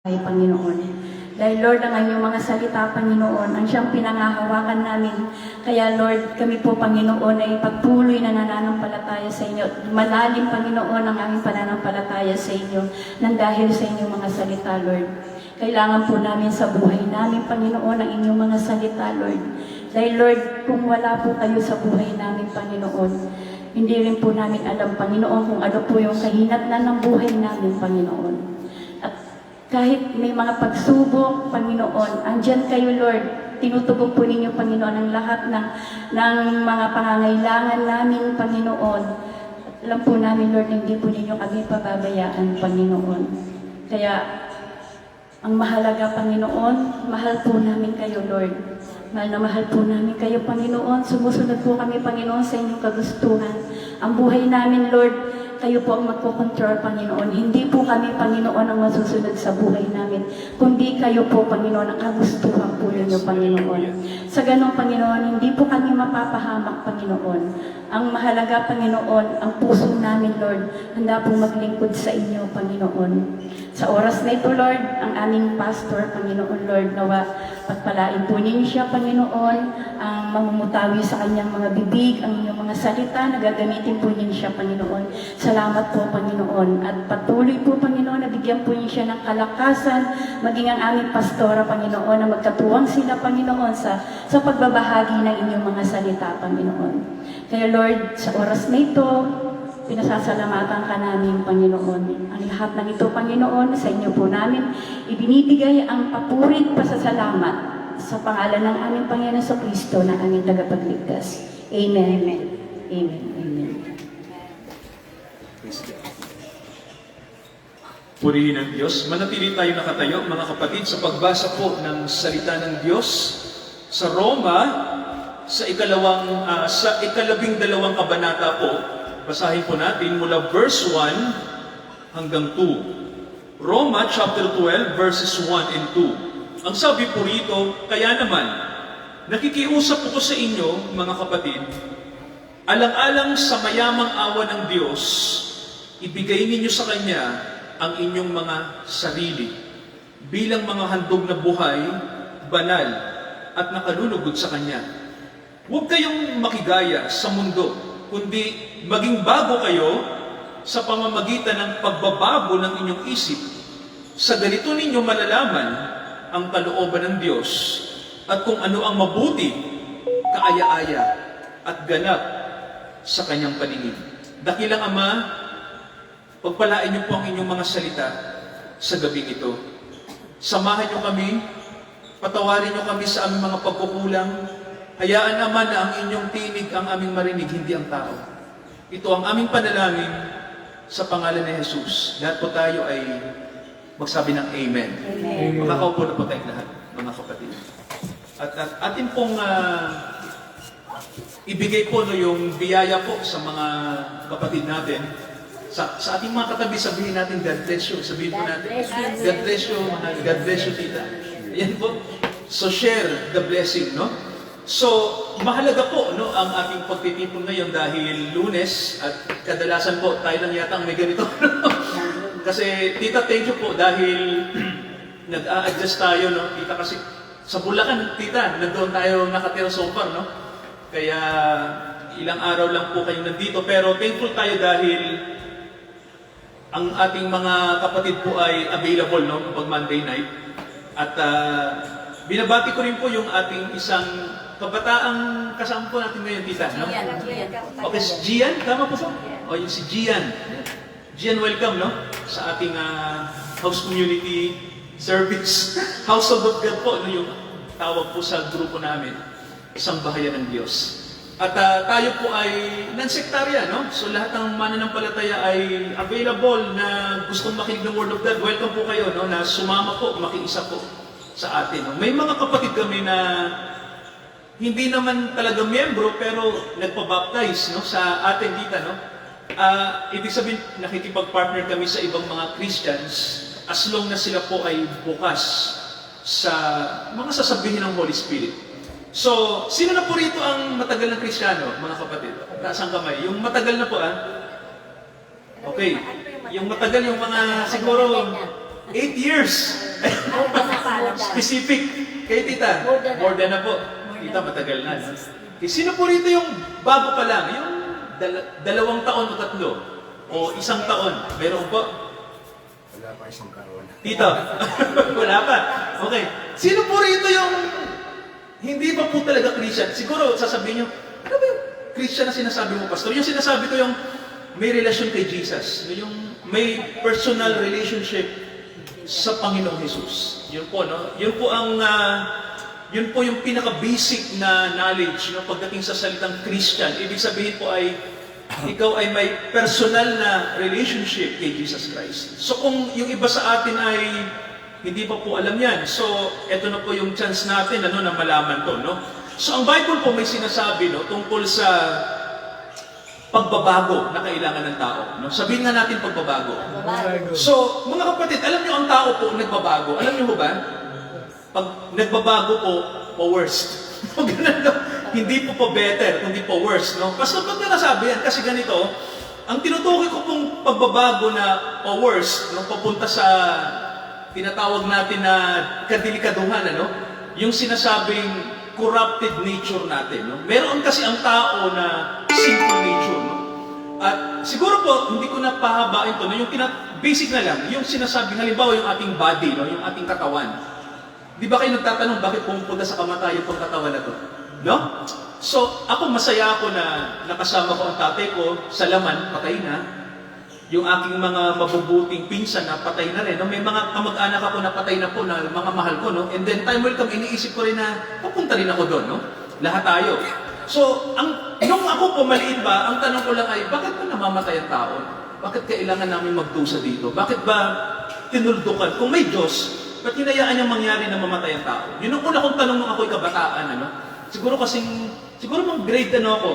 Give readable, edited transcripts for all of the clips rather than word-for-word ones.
Ay, Panginoon. Dahil Lord, ang inyong mga salita, Panginoon, ang siyang pinangahawakan namin. Kaya Lord, kami po, Panginoon, ay pagtuloy na nananampalataya sa inyo. Malalim, Panginoon, ang aming pananampalataya sa inyo nang dahil sa inyong mga salita, Lord. Kailangan po namin sa buhay namin, Panginoon, ang inyong mga salita, Lord. Dahil Lord, kung wala po kayo sa buhay namin, Panginoon, hindi rin po namin alam, Panginoon, kung ano po yung kahinatnan ng buhay namin, Panginoon. Kahit may mga pagsubok, Panginoon, andyan kayo, Lord. Tinutugon po ninyo, Panginoon, ang lahat ng mga pangangailangan namin, Panginoon. At alam po namin, Lord, hindi po ninyo kami pababayaan, Panginoon. Kaya, ang mahalaga, Panginoon, mahal po namin kayo, Lord. Mahal na mahal po namin kayo, Panginoon. Sumusunod po kami, Panginoon, sa inyong kagustuhan. Ang buhay namin, Lord, kayo po ang magkocontrol, Panginoon. Hindi po kami, Panginoon, ang masusunod sa buhay namin, kundi kayo po, Panginoon, ang kagustuhan po ninyo, Panginoon. Sa ganong, Panginoon, hindi po kami mapapahamak, Panginoon. Ang mahalaga, Panginoon, ang puso namin, Lord, handa po maglingkod sa inyo, Panginoon. Sa oras na ito, Lord, ang aming pastor, Panginoon, Lord, nawa pagpalain po ninyo siya, Panginoon, ang mamumutawi sa kanyang mga bibig, ang inyong mga salita, na gagamitin po ninyo siya, Panginoon. Salamat po, Panginoon. At patuloy po, Panginoon, na bigyan po niyo siya ng kalakasan, maging ang aming pastora, Panginoon, na magkatuwang sila, Panginoon, sa pagbabahagi ng inyong mga salita, Panginoon. Kaya, Lord, sa oras na ito, pinasasalamatan ka namin, Panginoon. Ang lahat ng ito, Panginoon, sa inyo po namin, ibinibigay ang papurit pasasalamat sa pangalan ng aming Panginoon sa Kristo na aming tagapagligtas. Amen. Amen. Amen. Amen. Purihin ang Diyos. Manatili tayo nakatayo, mga kapatid, sa pagbasa po ng salita ng Diyos sa Roma, sa ikalabing dalawang kabanata po. Basahin po natin mula verse 1 hanggang 2. Roma chapter 12 verses 1 and 2. Ang sabi po rito, kaya naman, nakikiusap po sa inyo, mga kapatid, alang-alang sa mayamang awa ng Diyos, ibigay ninyo sa Kanya ang inyong mga sarili bilang mga handog na buhay, banal, at nakalulugod sa Kanya. Huwag kayong makigaya sa mundo, kundi maging bago kayo sa pamamagitan ng pagbabago ng inyong isip. Sa ganito ninyo malalaman ang kalooban ng Diyos at kung ano ang mabuti, kaaya-aya at ganap sa Kanyang paningin. Dakilang Ama, pagpalain niyo po ang inyong mga salita sa gabing ito. Samahan niyo kami, patawarin niyo kami sa aming mga pagkukulang. Hayaan, Ama, na ang inyong tinig ang aming marinig, hindi ang tao. Ito ang aming panalangin sa pangalan ni Jesus. Lahat po tayo ay magsabi ng Amen. Amen. Makakaupo na po tayong lahat, mga kapatid. At atin pong ibigay po yung biyaya po sa mga kapatid natin. Sa ating mga katabi, sabihin natin, God bless you. Sabihin po natin, God bless you, God bless you, tita. Ayan po. So share the blessing, no? So, mahalaga po, no, ang ating pagtitipon ngayon dahil Lunes at kadalasan po, tayo lang yata ang may ganito. Kasi, tita, thank you po dahil nag-a-adjust tayo, no? Tita, kasi sa Bulacan, tita, nandoon tayo nakatira so far, no? Kaya, ilang araw lang po kayo nandito. Pero thankful tayo dahil ang ating mga kapatid po ay available, no? Pag Monday night. At binabati ko rin po yung ating isang kabataang kasama po natin ngayon, tita, no? Okay, si Gian, tama po po? O, yung si Gian. Gian, welcome, no? Sa ating house community service. Household of God po, no? Yung tawag po sa grupo namin. Isang bahayan ng Diyos. At tayo po ay non-sectarian, no? So lahat ng mananampalataya ay available na gustong makinig ng Word of God. Welcome po kayo, no? Na sumama po, makiisa po sa atin. No? May mga kapatid kami na hindi naman talaga miyembro pero nagpa-baptize, no, sa atin dito, no. Ibig sabihin nakikipag-partner kami sa ibang mga Christians as long na sila po ay bukas sa mga sasabihin ng Holy Spirit. So, sino na po rito ang matagal na Kristiyano, mga kapatid? Taas ang kamay. Yung matagal na po, Okay. Yung matagal, yung mga siguro 8 years. Specific. Kay tita, more than na po. Tita, matagal na. No? Sino po rito yung bago pa lang? Yung 2 taon o 3? O 1 taon? Meron po? Wala pa isang karon. Tito? Wala pa. Okay. Sino po rito yung hindi pa po talaga Christian? Siguro sasabihin nyo, ano ba yung Christian na sinasabi mo, Pastor? Yung sinasabi ko yung may relasyon kay Jesus. Yung may personal relationship sa Panginoong Jesus. Yun po, no? Yun po ang yun po yung pinaka-basic na knowledge no, pagdating sa salitang Christian. Ibig sabihin po ay ikaw ay may personal na relationship kay Jesus Christ. So kung yung iba sa atin ay hindi pa po alam yan, so eto na po yung chance natin ano, na malaman to. No? So ang Bible po may sinasabi no, tungkol sa pagbabago na kailangan ng tao. No? Sabihin nga natin pagbabago. So, mga kapatid, alam niyo ang tao po nagbabago. Alam niyo ba? Pag nagbabago po worst. Hindi po pa better, kundi po worst. No? Pastor, ba't na nasabi yan? Kasi ganito, ang tinutukoy ko pong pagbabago na worst, no? Papunta sa tinatawag natin na kadilikaduhan, ano? Yung sinasabing corrupted nature natin. No? Meron kasi ang tao na sinful nature. No? At siguro po, hindi ko na pahabain to. No? Yung basic na lang, yung sinasabing, halimbawa yung ating body, no? Yung ating katawan. Di ba kayo nagtatanong bakit pumupunta sa kamatayan itong katawan na to? No? So, ako masaya ako na nakasama ko ang tatay ko sa laman, patay na. Yung aking mga mabubuting pinsan na patay na rin. No? May mga kamag-anak ako na patay na po na mga mahal ko. No? And then time will come, iniisip ko rin na papunta rin ako doon. No? Lahat tayo. So, nung ako po maliit ba, ang tanong ko lang ay, bakit ba namamatay ang tao? Bakit kailangan namin magdusa dito? Bakit ba tinuldukan? Kung may Diyos, ba't hinayaan niyang mangyari na mamatay ang tao? Yun ang una kong tanong nung ako'y kabataan. Ano? Siguro mga grade ano ako.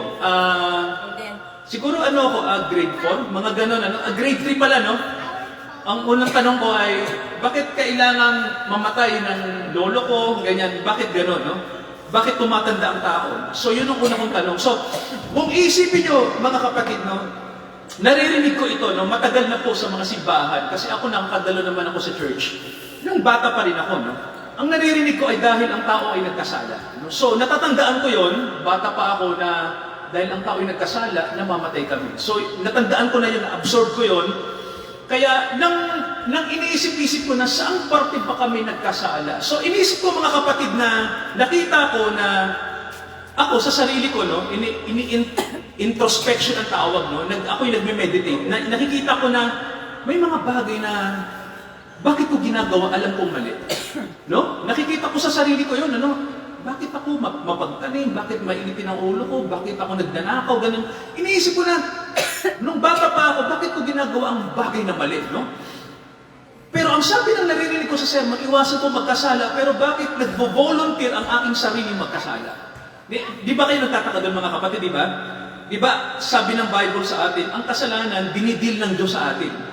Siguro grade 4, mga ganon, grade 3 pala, no? Ang unang tanong ko ay, bakit kailangan mamatay ng lolo ko, ganyan, bakit ganon, no? Bakit tumatanda ang tao? So, yun ang unang kong tanong. So, kung isipin nyo, mga kapatid, no? Naririnig ko ito, no? Matagal na po sa mga simbahan, kasi ako nakakadalo naman ako sa church. Nung bata pa rin ako, no? Ang naririnig ko ay dahil ang tao ay nagkasala. No? So, natatandaan ko yon, bata pa ako na dahil ang tao ay nagkasala, namamatay kami. So, natandaan ko na yun, na-absorb ko yun. Kaya, nang iniisip-isip ko na saan parte pa kami nagkasala. So, iniisip ko mga kapatid na nakita ko na ako sa sarili ko, no, introspection ang tawag, no, ako'y nagme-meditate. Nakikita ko na may mga bagay na bakit ko ginagawa, alam kong mali. No? Nakikita ko sa sarili ko yun, ano? Bakit ako mapagtanim? Bakit mainitin ang ulo ko? Bakit ako nagdanakaw? Ganun. Iniisip ko na, nung bata pa ako, bakit ko ginagawa ang bagay na mali, no? Pero ang sabi ng naririnig ko sa sermon, iwasan ko magkasala, pero bakit nagvo-volunteer ang aking sarili magkasala? Di ba kayo nagtataka doon mga kapatid, di ba? Di ba, sabi ng Bible sa atin, ang kasalanan, dinidil ng Diyos sa atin.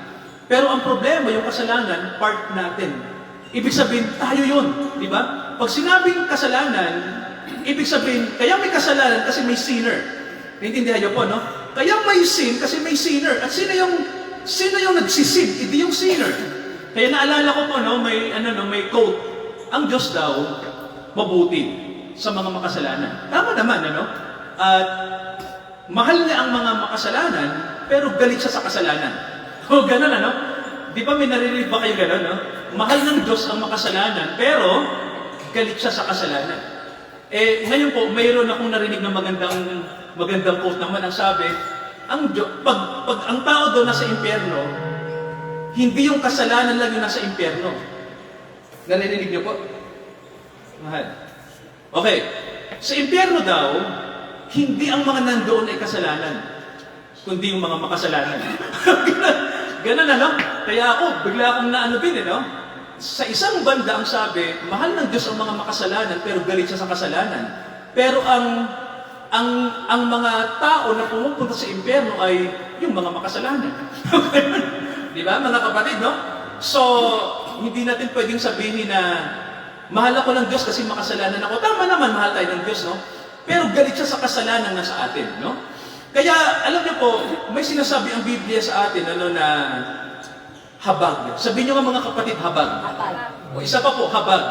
Pero ang problema, yung kasalanan, part natin. Ibig sabihin, tayo yun, di ba? Pag sinabing kasalanan, ibig sabihin, kaya may kasalanan kasi may sinner. Naintindihan niyo po, no? Kaya may sin kasi may sinner. At sino yung nagsisin? Hindi yung sinner. Kaya naalala ko po, no, may quote. Ang Diyos daw, mabuti sa mga makasalanan. Tama naman, ano? At mahal niya ang mga makasalanan, pero galit siya sa kasalanan. O, ganun, ano? Di ba may naririnig ba kayo ganun, no? Mahal ng Diyos ang makasalanan, pero galit siya sa kasalanan. Ngayon po, mayroon akong narinig na magandang quote naman ang sabi, pag ang tao doon nasa impyerno, hindi yung kasalanan lang yung nasa impyerno. Narinig niyo po? Mahal. Okay. Sa impyerno daw, hindi ang mga nandoon ay kasalanan, kundi yung mga makasalanan. Ganun, ano? Kaya ako, bigla akong naano din, no? Sa isang banda ang sabi, mahal ng Diyos ang mga makasalanan, pero galit siya sa kasalanan. Pero ang mga tao na pumupunta sa impyerno ay yung mga makasalanan. Di ba, mga kapatid, no? So, hindi natin pwedeng sabihin na mahal ako ng Diyos kasi makasalanan ako. Tama naman, mahal tayo ng Diyos, no? Pero galit siya sa kasalanan na sa atin, no? Kaya, alam niyo po, may sinasabi ang Biblia sa atin, ano, na Habag. Sabihin nyo nga mga kapatid, habag. O isa pa po, habag.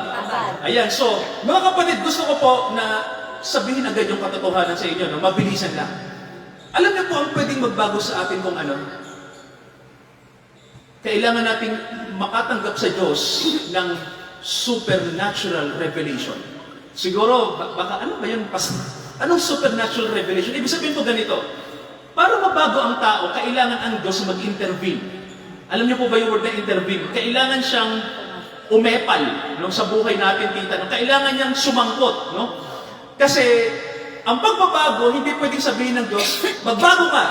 Ayan, so, mga kapatid, gusto ko po na sabihin agad yung katotohanan sa inyo, no? Mabilisan lang. Alam niyo po ang pwedeng magbago sa atin kung ano? Kailangan nating makatanggap sa Diyos ng supernatural revelation. Siguro, baka ano ba yun? Anong supernatural revelation? Ibig sabihin po ganito, para mabago ang tao, kailangan ang Diyos mag-intervene. Alam niyo po ba yung word na intervene? Kailangan siyang umepal, no, sa buhay natin, tita. No? Kailangan niyang sumangkot. No? Kasi, ang pagbabago, hindi pwedeng sabihin ng Diyos, magbago ka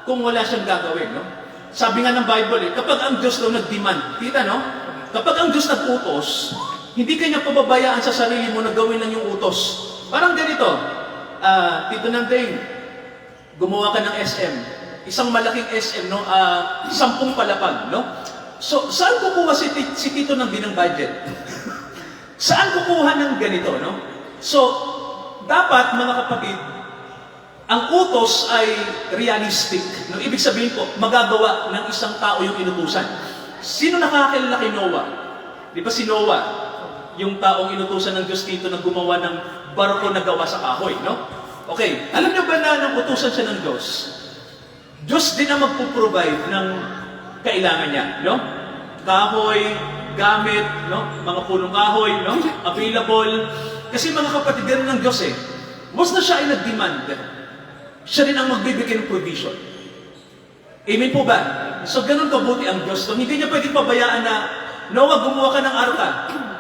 kung wala siyang gagawin. No? Sabi nga ng Bible, kapag ang Diyos daw nag-demand, tita, no? Kapag ang Diyos nag-utos, hindi kanya pababayaan sa sarili mo na gawin lang yung utos. Parang ganito, Tito Nandeng, gumawa ka ng SM. Isang malaking SM, no? 10 palapag, no? So, saan kukuha si Tito Nandeng ng budget? Saan kukuha ng ganito, no? So, dapat, mga kapatid, ang utos ay realistic. No? Ibig sabihin po, magagawa ng isang tao yung inutusan. Sino nakakilala kay Noah? Di ba si Noah, yung taong inutusan ng Diyos dito na gumawa ng barko na gawa sa kahoy, no? Okay, alam niyo ba na nang utusan siya ng Diyos? Diyos din ang magpo-provide ng kailangan niya, no? Kahoy, gamit, no? Mga punong kahoy, no? Available. Kasi mga kapatid, ganun ng Diyos eh. Once na siya ay nag-demand, siya rin ang magbibigay ng provision. Amen po ba? So, ganun kabuti ang Diyos. So, hindi niya pwedeng pabayaan na, Noah, gumawa ka ng arka.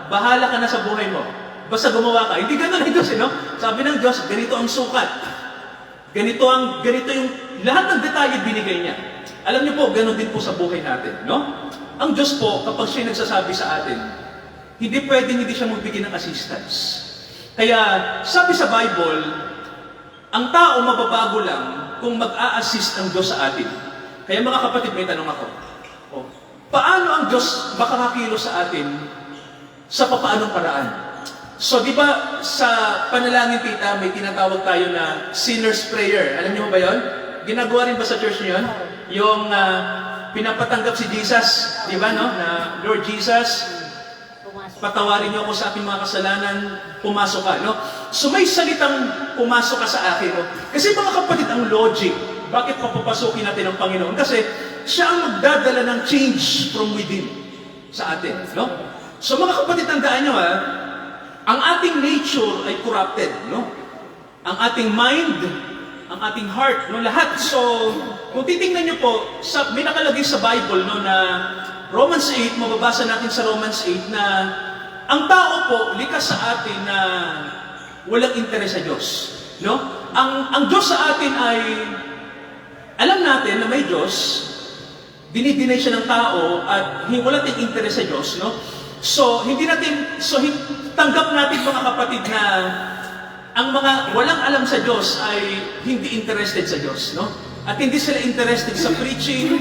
Bahala ka na sa buhay mo. Basta gumawa ka. Hindi ganun ang Diyos, no? Sabi ng Diyos, ganito ang sukat. Ganito yung, lahat ng detalye binigay niya. Alam niyo po, ganun din po sa buhay natin, no? Ang Diyos po, kapag siya nagsasabi sa atin, hindi pwedeng hindi siya magbigay ng assistance. Kaya, sabi sa Bible, ang tao mababago lang kung mag-a-assist ang Diyos sa atin. Kaya mga kapatid, may tanong ako. Paano ang Diyos makakakilos sa atin sa papaanong paraan? So, di ba sa panalangin, tita, may tinatawag tayo na sinner's prayer. Alam niyo ba yun? Ginagawa rin ba sa church niyo yun? Yung pinapatanggap si Jesus, di ba, no? Na, Lord Jesus, patawarin niyo ako sa aking mga kasalanan, pumasok ka, no? So may salitang pumasok ka sa akin, no? Kasi mga kapatid, ang logic, bakit papapasukin natin ang Panginoon? Kasi siya ang magdadala ng change from within sa atin, no? So mga kapatid, tandaan niyo, ang ating nature ay corrupted, no? Ang ating mind, ang ating heart, no? Lahat. So, kung titingnan niyo po, may nakalagay sa Bible, no, na Romans 8, mababasa natin sa Romans 8 na ang tao po, likas sa atin na walang interes sa Diyos. No? Ang Diyos sa atin ay, alam natin na may Diyos, dinidinay siya ng tao at wala tayong interes sa Diyos. No? So, tanggap natin mga kapatid na ang mga walang alam sa Diyos ay hindi interested sa Diyos. No? At hindi sila interested sa preaching,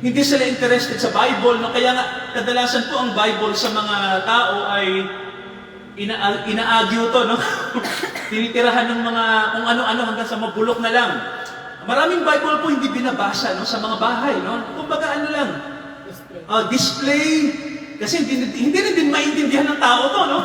hindi sila interested sa Bible, no? Kaya nga, kadalasan po ang Bible sa mga tao ay ina-argue to, no? Tinitirahan ng mga kung ano-ano hanggang sa mabulok na lang. Maraming Bible po hindi binabasa, no? Sa mga bahay, no? Kumbaga ano lang, display, kasi hindi rin din maintindihan ng tao to, no?